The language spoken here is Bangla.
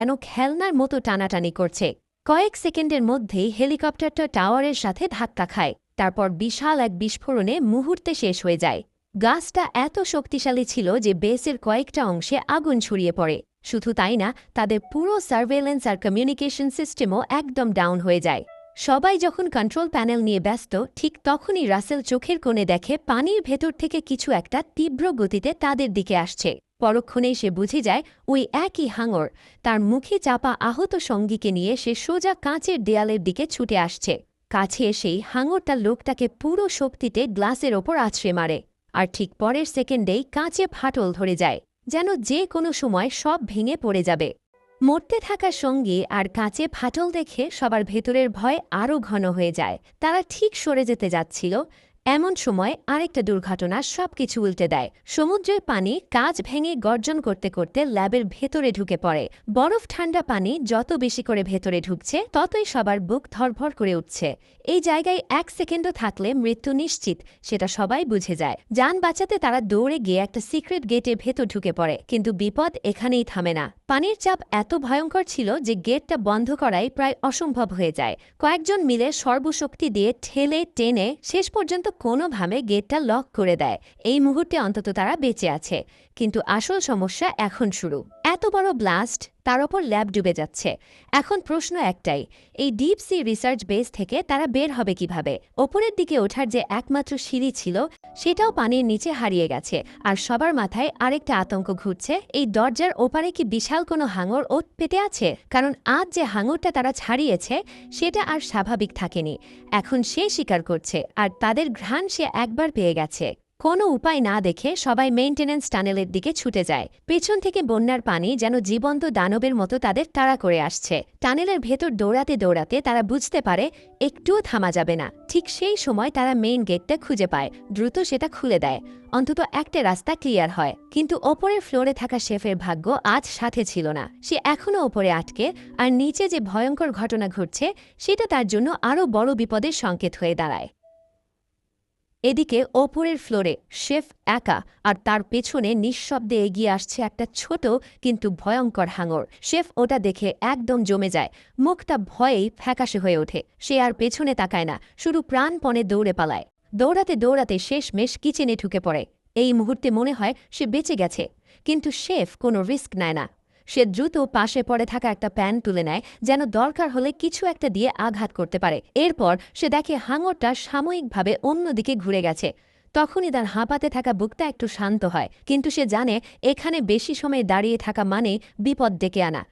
যেন খেলনার মতো টানাটানি করছে। কয়েক সেকেন্ডের মধ্যেই হেলিকপ্টারটা টাওয়ারের সাথে ধাক্কা খায়, তারপর বিশাল এক বিস্ফোরণে মুহূর্তে শেষ হয়ে যায়। গাছটা এত শক্তিশালী ছিল যে বেসের কয়েকটা অংশে আগুন ছড়িয়ে পড়ে। শুধু তাই না, তাদের পুরো সার্ভেলেন্স আর কমিউনিকেশন সিস্টেমও একদম ডাউন হয়ে যায়। সবাই যখন কন্ট্রোল প্যানেল নিয়ে ব্যস্ত, ঠিক তখনই রাসেল চোখের কোণে দেখে পানির ভেতর থেকে কিছু একটা তীব্র গতিতে তাদের দিকে আসছে। পরক্ষণেই সে বুঝে যায় ওই একই হাঙর। তার মুখে চাপা আহত সঙ্গীকে নিয়ে সে সোজা কাঁচের দেয়ালের দিকে ছুটে আসছে। কাছে এসেই হাঙরটা লোকটাকে পুরো শক্তিতে গ্লাসের ওপর আছড়ে মারে। আর ঠিক পরের সেকেন্ডেই কাঁচে ফাটল ধরে যায়, যেন যে কোনো সময় সব ভেঙে পড়ে যাবে। মরতে থাকা সঙ্গী আর কাঁচে ফাটল দেখে সবার ভেতরের ভয় আরও ঘন হয়ে যায়। তারা ঠিক সরে যেতে যাচ্ছিল, এমন সময় আরেকটা দুর্ঘটনা সবকিছু উল্টে দেয়। সমুদ্রের পানি কাঁচ ভেঙে গর্জন করতে করতে ল্যাবের ভেতরে ঢুকে পড়ে। বরফ ঠান্ডা পানি যত বেশি করে ভেতরে ঢুকছে, ততই সবার বুক ধরভর করে উঠছে। এই জায়গায় এক সেকেন্ডও থাকলে মৃত্যু নিশ্চিত, সেটা সবাই বুঝে যায়। যান বাঁচাতে তারা দৌড়ে গিয়ে একটা সিক্রেট গেটে ভেতর ঢুকে পড়ে, কিন্তু বিপদ এখানেই থামে না। পানির চাপ এত ভয়ঙ্কর ছিল যে গেটটা বন্ধ করাই প্রায় অসম্ভব হয়ে যায়। কয়েকজন মিলে সর্বশক্তি দিয়ে ঠেলে টেনে শেষ পর্যন্ত কোনোভাবে গেটটা লক করে দেয়। এই মুহূর্তে অন্তত তারা বেঁচে আছে। কিন্তু আসল সমস্যা এখন শুরু। এত বড় ব্লাস্ট, তার ওপর ল্যাব ডুবে যাচ্ছে। এখন প্রশ্ন একটাই, এই ডিপ সি রিসার্চ বেস থেকে তারা বের হবে কিভাবে? ওপরের দিকে ওঠার যে একমাত্র সিঁড়ি ছিল, সেটাও পানির নিচে হারিয়ে গেছে। আর সবার মাথায় আরেকটা আতঙ্ক ঘুরছে, এই দরজার ওপারে কি বিশাল কোনো হাঙর ওত পেতে আছে? কারণ আজ যে হাঙরটা তারা ছাড়িয়েছে, সেটা আর স্বাভাবিক থাকেনি। এখন সে স্বীকার করছে, আর তাদের ঘ্রাণ সে একবার পেয়ে গেছে। কোনো উপায় না দেখে সবাই মেইনটেন্যান্স টানেলের দিকে ছুটে যায়। পেছন থেকে বন্যার পানি যেন জীবন্ত দানবের মতো তাদের তাড়া করে আসছে। টানেলের ভেতর দৌড়াতে দৌড়াতে তারা বুঝতে পারে একটুও থামা যাবে না। ঠিক সেই সময় তারা মেইন গেটটা খুঁজে পায়, দ্রুত সেটা খুলে দেয়। অন্তত একটা রাস্তা ক্লিয়ার হয়। কিন্তু ওপরের ফ্লোরে থাকা শেফের ভাগ্য আজ সাথে ছিল না। সে এখনও ওপরে আটকে, আর নিচে যে ভয়ঙ্কর ঘটনা ঘটছে, সেটা তার জন্য আরও বড় বিপদের সংকেত হয়ে দাঁড়ায়। এদিকে ওপরের ফ্লোরে শেফ একা, আর তার পেছনে নিঃশব্দে এগিয়ে আসছে একটা ছোট কিন্তু ভয়ঙ্কর হাঙর। শেফ ওটা দেখে একদম জমে যায়, মুখটা ভয়েই ফ্যাকাশে হয়ে ওঠে। সে আর পেছনে তাকায় না, শুধু প্রাণপণে দৌড়ে পালায়। দৌড়াতে দৌড়াতে শেষমেশ কিচেনে ঢুকে পড়ে। এই মুহূর্তে মনে হয় সে বেঁচে গেছে, কিন্তু শেফ কোনো রিস্ক নেয় না। সে দ্রুত পাশে পড়ে থাকা একটা প্যান তুলে নেয়, যেন দরকার হলে কিছু একটা দিয়ে আঘাত করতে পারে। এরপর সে দেখে হাঙরটা সাময়িকভাবে অন্যদিকে ঘুরে গেছে। তখনই তার হাঁপাতে থাকা বুকটা একটু শান্ত হয়, কিন্তু সে জানে এখানে বেশি সময় দাঁড়িয়ে থাকা মানে বিপদ ডেকে আনা।